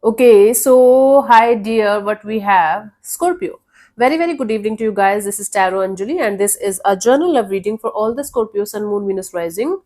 Okay, so hi dear, what we have Scorpio. Very good evening to you guys. This is Tarot Anjali, and this is a journal love reading for all the Scorpio Sun, Moon, Venus rising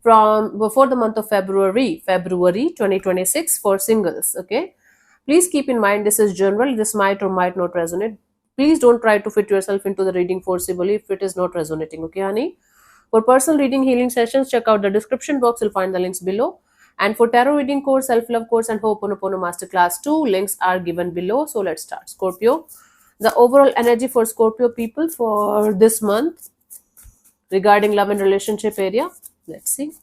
from before the month of February 2026 for singles. Okay, please keep in mind this is general. This might or might not resonate. Please don't try to fit yourself into the reading forcibly if it is not resonating. Okay, honey. For personal reading healing sessions, check out the description box. You'll find the links below. And for tarot reading course, self-love course, and Ho'oponopono Masterclass 2, links are given below. So let's start. Scorpio. The overall energy for Scorpio people for this month regarding love and relationship area. Let's see.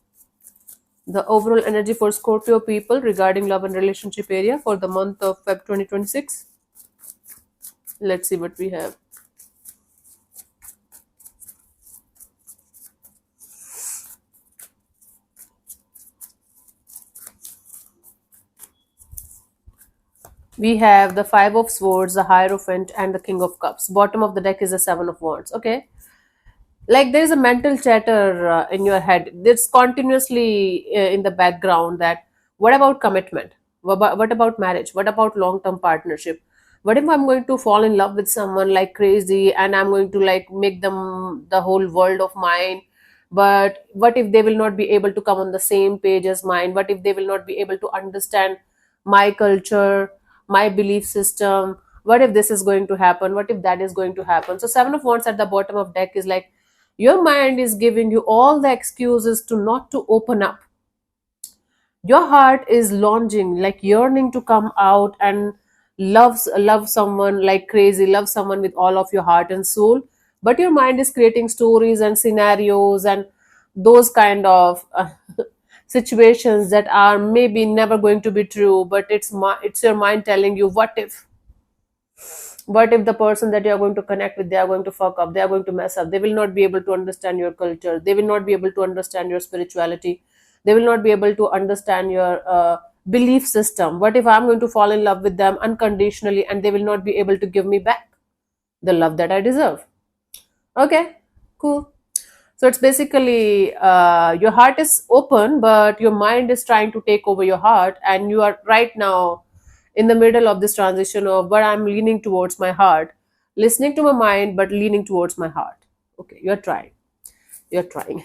The overall energy for Scorpio people regarding love and relationship area for the month of Feb 2026. Let's see what we have. We have the Five of Swords, the Hierophant, and the King of Cups. Bottom of the deck is the Seven of Wands. Okay, like there is a mental chatter in your head. It's continuously in the background that what about commitment? What about marriage? What about long-term partnership? What if I'm going to fall in love with someone like crazy and I'm going to like make them the whole world of mine? But what if they will not be able to come on the same page as mine? What if they will not be able to understand my culture, my belief system? What if this is going to happen? What if that is going to happen? So Seven of Wands at the bottom of deck is like your mind is giving you all the excuses to not to open up. Your heart is longing, like yearning to come out and love someone like crazy, love someone with all of your heart and soul. But your mind is creating stories and scenarios and those kind of situations that are maybe never going to be true. But it's your mind telling you, what if the person that you are going to connect with, they are going to fuck up, they are going to mess up, they will not be able to understand your culture, they will not be able to understand your spirituality, they will not be able to understand your belief system. What if I'm going to fall in love with them unconditionally and they will not be able to give me back the love that I deserve? Okay, cool. So it's basically your heart is open, but your mind is trying to take over your heart, and you are right now in the middle of this transition of where I'm leaning towards my heart, listening to my mind, but leaning towards my heart. Okay, you're trying. You're trying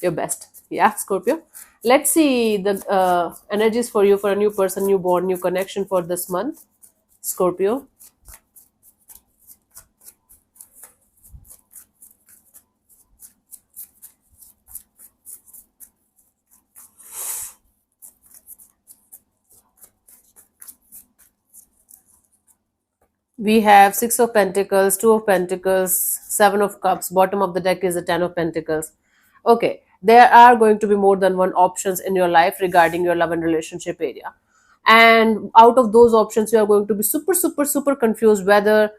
your best. Yeah, Scorpio. Let's see the energies for you for a new person, newborn, new connection for this month, Scorpio. We have Six of Pentacles, Two of Pentacles, Seven of Cups. Bottom of the deck is the Ten of Pentacles. Okay, there are going to be more than one options in your life regarding your love and relationship area. And out of those options, you are going to be super confused whether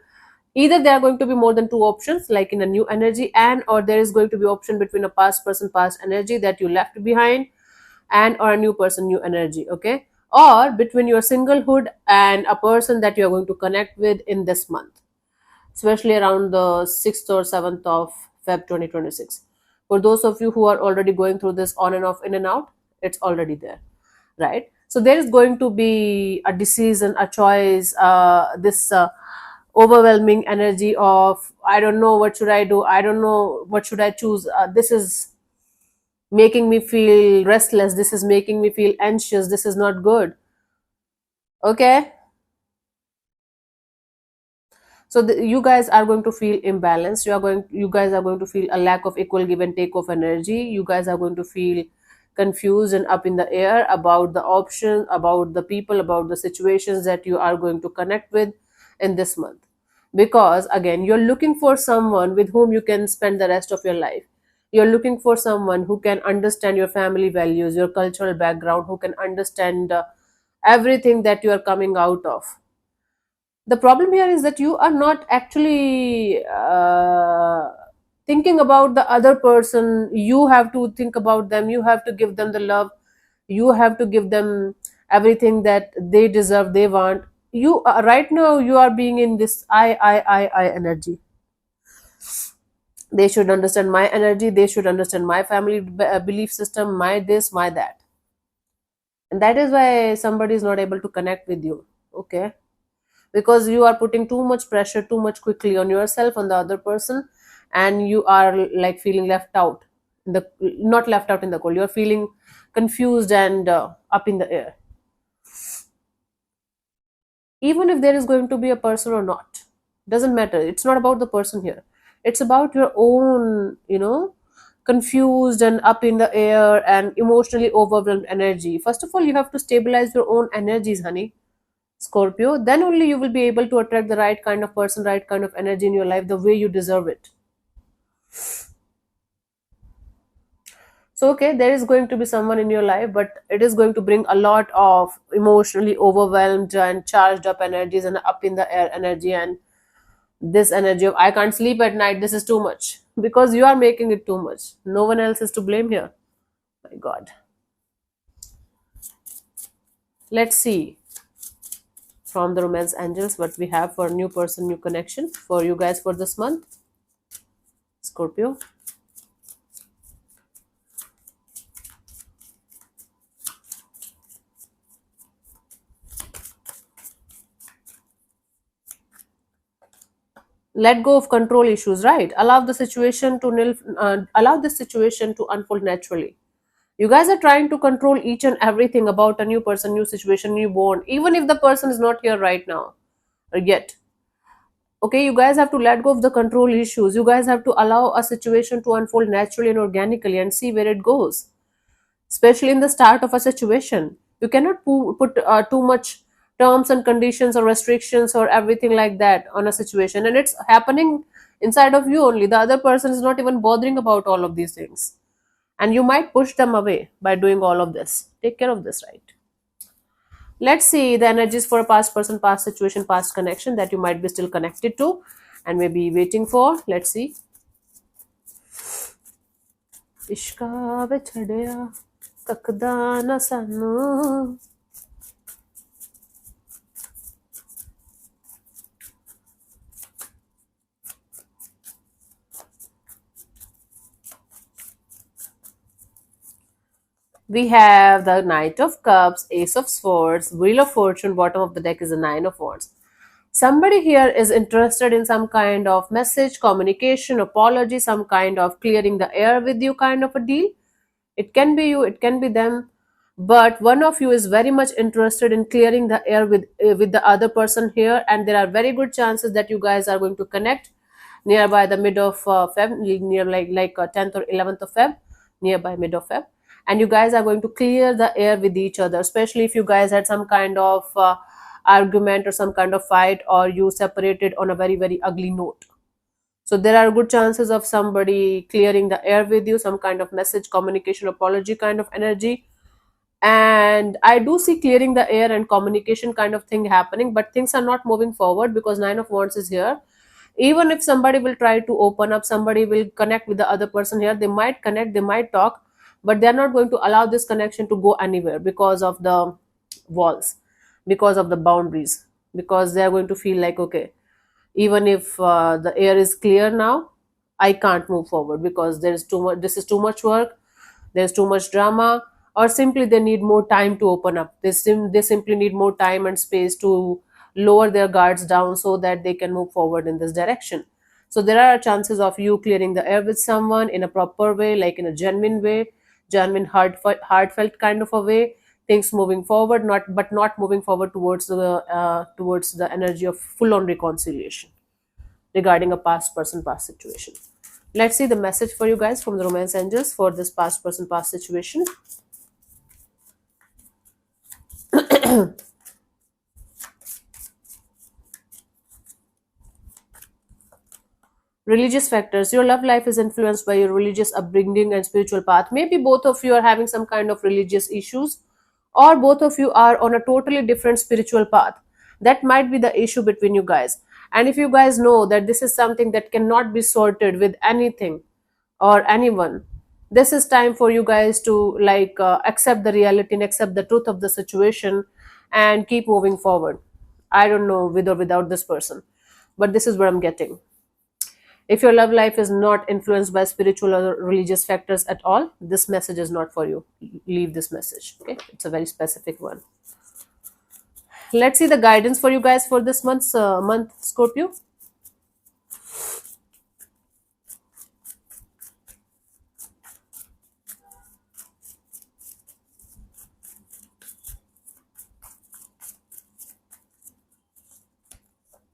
either there are going to be more than two options, like in a new energy, and or there is going to be option between a past person, past energy that you left behind, and or a new person, new energy. Okay, or between your singlehood and a person that you are going to connect with in this month, especially around the 6th or 7th of Feb 2026. For those of you who are already going through this on and off, in and out, it's already there, right? So there is going to be a decision, a choice, this overwhelming energy of I don't know what should I do, I don't know what should I choose. This is making me feel restless, this is making me feel anxious, this is not good. Okay, so you guys are going to feel imbalanced, you guys are going to feel a lack of equal give and take of energy, you guys are going to feel confused and up in the air about the options, about the people, about the situations that you are going to connect with in this month. Because again, you're looking for someone with whom you can spend the rest of your life. You're looking for someone who can understand your family values, your cultural background, who can understand everything that you are coming out of. The problem here is that you are not actually thinking about the other person. You have to think about them, you have to give them the love, you have to give them everything that they deserve, they want. You right now you are being in this I energy. They should understand my energy, they should understand my family belief system, my this, my that. and that is why somebody is not able to connect with you. Okay, because you are putting too much pressure too much quickly on yourself, on the other person, and you are like feeling left out in the, not left out in the cold, you're feeling confused and up in the air, even if there is going to be a person or not. Doesn't matter, it's not about the person here, it's about your own, confused and up in the air and emotionally overwhelmed energy. First of all, you have to stabilize your own energies, honey, Scorpio. Then only you will be able to attract the right kind of person, right kind of energy in your life, the way you deserve it. So, okay, there is going to be someone in your life, but it is going to bring a lot of emotionally overwhelmed and charged up energies and up in the air energy. And this energy of I can't sleep at night, this is too much, because you are making it too much. No one else is to blame here. My God. Let's see from the romance angels what we have for new person, new connection for you guys for this month, Scorpio. Let go of control issues, right? Allow the situation to allow this situation to unfold naturally. You guys are trying to control each and everything about a new person, new situation, new bond, even if the person is not here right now or yet. Okay, you guys have to let go of the control issues. You guys have to allow a situation to unfold naturally and organically and see where it goes, especially in the start of a situation. You cannot put too much terms and conditions or restrictions or everything like that on a situation, and it's happening inside of you only. The other person is not even bothering about all of these things, and you might push them away by doing all of this. Take care of this, right? Let's see the energies for a past person, past situation, past connection that you might be still connected to and maybe waiting for. Let's see. इश्का विछड़िया तकदा ना सानू. We have the Knight of Cups, Ace of Swords, Wheel of Fortune, bottom of the deck is the Nine of Wands. Somebody here is interested in some kind of message, communication, apology, some kind of clearing the air with you kind of a deal. It can be you, it can be them, but one of you is very much interested in clearing the air with the other person here, and there are very good chances that you guys are going to connect nearby the mid of Feb, near like 10th or 11th of Feb, nearby mid of Feb, and you guys are going to clear the air with each other, especially if you guys had some kind of argument or some kind of fight, or you separated on a very very ugly note. So there are good chances of somebody clearing the air with you, some kind of message, communication, apology kind of energy. And I do see clearing the air and communication kind of thing happening, but things are not moving forward because Nine of Wands is here. Even if somebody will try to open up, somebody will connect with the other person here, they might connect, they might talk, but they're not going to allow this connection to go anywhere because of the walls, because of the boundaries, because they're going to feel like, okay, even if the air is clear now, I can't move forward because there is too much, this is too much work, there's too much drama, or simply they need more time to open up. They simply need more time and space to lower their guards down so that they can move forward in this direction. So there are chances of you clearing the air with someone in a proper way, like in a genuine way, genuine heartfelt kind of a way, things moving forward, not moving forward towards the energy of full on reconciliation regarding a past person, past situation. Let's see the message for you guys from the romance angels for this past person, past situation. Religious factors. Your love life is influenced by your religious upbringing and spiritual path. Maybe both of you are having some kind of religious issues, or both of you are on a totally different spiritual path. That might be the issue between you guys. And if you guys know that this is something that cannot be sorted with anything or anyone, this is time for you guys to accept the reality and accept the truth of the situation and keep moving forward. I don't know with or without this person, but this is what I'm getting. If your love life is not influenced by spiritual or religious factors at all, this message is not for you. Leave this message. Okay, it's a very specific one. Let's see the guidance for you guys for this month Scorpio.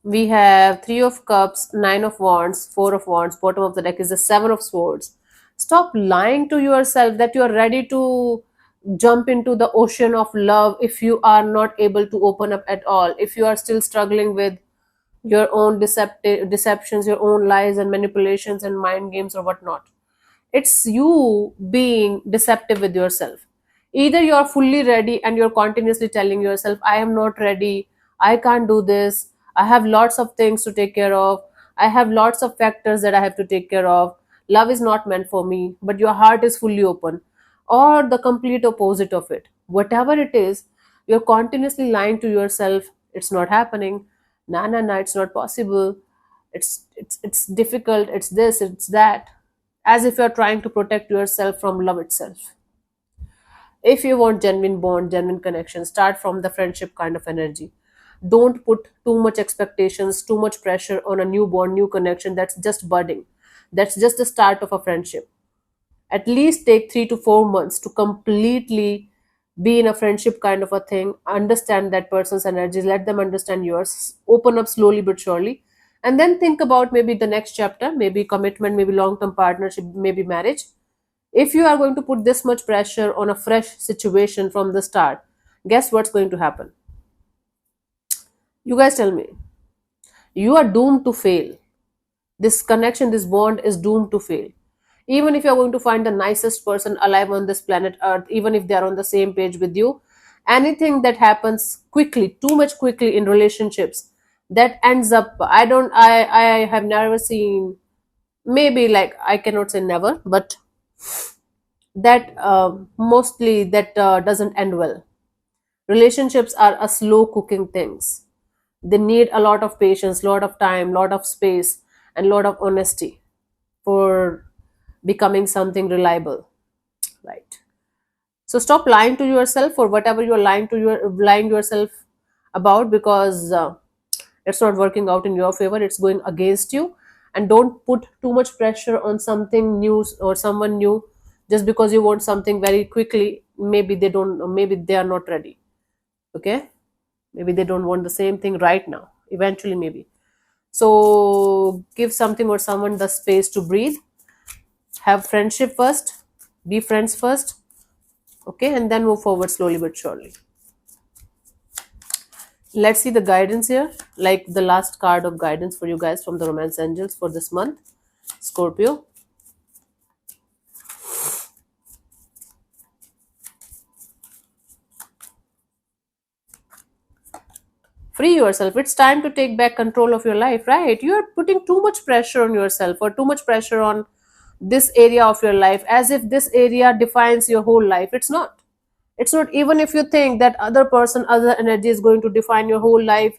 We have Three of Cups, Nine of Wands, Four of Wands. Bottom of the deck is the Seven of Swords. Stop lying to yourself that you are ready to jump into the ocean of love if you are not able to open up at all. If you are still struggling with your own deceptions, your own lies and manipulations and mind games or whatnot. It's you being deceptive with yourself. Either you're fully ready and you're continuously telling yourself, I am not ready, I can't do this, I have lots of things to take care of, I have lots of factors that I have to take care of, love is not meant for me, but your heart is fully open, or the complete opposite of it. Whatever it is, you're continuously lying to yourself, it's not happening, nah, it's not possible, it's difficult, it's this, it's that, as if you're trying to protect yourself from love itself. If you want genuine bond, genuine connection, start from the friendship kind of energy. Don't put too much expectations, too much pressure on a new bond, new connection that's just budding. That's just the start of a friendship. At least take 3 to 4 months to completely be in a friendship kind of a thing, understand that person's energies, let them understand yours, open up slowly but surely, and then think about maybe the next chapter, maybe commitment, maybe long term partnership, maybe marriage. If you are going to put this much pressure on a fresh situation from the start, guess what's going to happen? You guys tell me. You are doomed to fail. This connection, this bond is doomed to fail. Even if you're going to find the nicest person alive on this planet Earth, even if they are on the same page with you, anything that happens quickly, too much quickly in relationships, that ends up, I have never seen, maybe like, I cannot say never, but that mostly that doesn't end well. Relationships are a slow cooking things. They need a lot of patience, lot of time, lot of space, and lot of honesty for becoming something reliable, right? So stop lying to yourself for whatever you're lying yourself about, because it's not working out in your favor, it's going against you. And don't put too much pressure on something new or someone new just because you want something very quickly. Maybe they don't, maybe they are not ready. Okay, maybe they don't want the same thing right now, eventually maybe. So give something or someone the space to breathe. Have friendship first, be friends first, okay, and then move forward slowly but surely. Let's see the guidance here, like the last card of guidance for you guys from the romance angels for this month, Scorpio. Free yourself. It's time to take back control of your life, right? You are putting too much pressure on yourself or too much pressure on this area of your life as if this area defines your whole life. It's not. Even if you think that other person, other energy is going to define your whole life,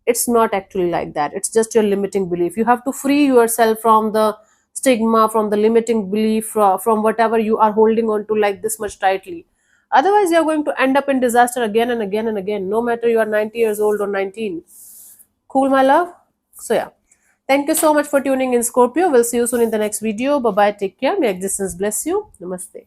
it's not actually like that. It's just your limiting belief. You have to free yourself from the stigma, from the limiting belief, from whatever you are holding on to like this much tightly. Otherwise you're going to end up in disaster again and again and again, no matter you are 90 years old or 19. Cool, my love. So yeah, thank you so much for tuning in, Scorpio. We'll see you soon in the next video. Bye bye, take care, may existence bless you. Namaste.